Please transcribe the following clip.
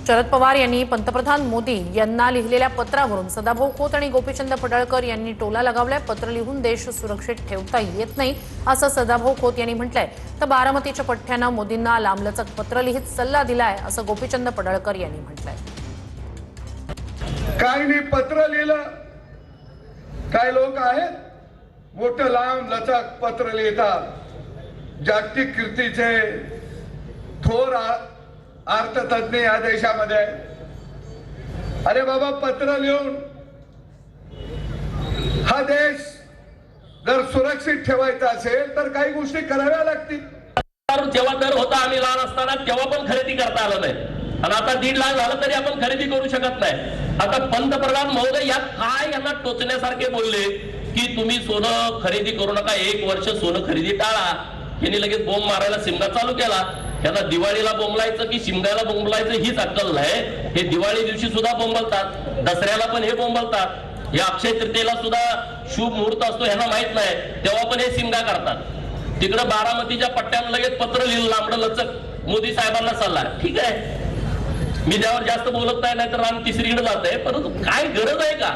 शरद पवार यांनी पंतप्रधान मोदी यांना लिहिलेल्या पत्रावरून सदाभाऊ खोत आणि गोपीचंद पडळकर यांनी टोला लगावलाय। पत्र लिहून देश सुरक्षित ठेवता येत नाही असं सदाभाऊ खोत यांनी म्हटलंय। तर बारामतीच्या पठ्ठ्यानं मोदींना लांबलचक पत्र लिहित सल्ला दिलाय असं गोपीचंद पडळकर यांनी म्हटलंय। काही नाही पत्र लिहिलं, काही लोक आहेत मोठं लांब लचक पत्र लिहितात। जागतिक कीर्तीचे थोर अर्थतज्ञ या देशामध्ये। अरे बाबा, पत्र लिहून हा देश जर सुरक्षित ठेवायचा असेल तर काही गोष्टी कराव्या लागतील। जेव्हा दर होता आम्ही लहान असताना तेव्हा पण खरेदी करता आलं नाही, आणि आता 1.5 लाख झालं तरी आपण खरेदी करू शकत नाही। आता पंतप्रधान महोदय यात काय यांना टोचण्यासारखे बोलले की तुम्ही सोनं खरेदी करू नका, 1 वर्ष सोनं खरेदी टाळा। यांनी लगेच बोंब मारायला शिमगा चालू केला। त्यांना दिवाळीला बोंबलायचं की शिमग्याला बोंबलायचं हीच अक्कल नाही। हे दिवाळी दिवशी सुद्धा बोंबलतात, दसऱ्याला पण हे बोंबलतात, हे अक्षय तृतीयेला सुद्धा शुभ मुहूर्त असतो ह्यांना माहित नाही, तेव्हा पण हे शिमगा करतात। तिकडं बारामतीच्या पट्ट्यानं लगेच पत्र लिहिलं लांबडं लचक मोदी साहेबांना सल्ला। ठीक आहे, मी त्यावर जास्त बोलत नाही, तर राम तिसरीकडे जात आहे, परंतु काय गरज आहे का?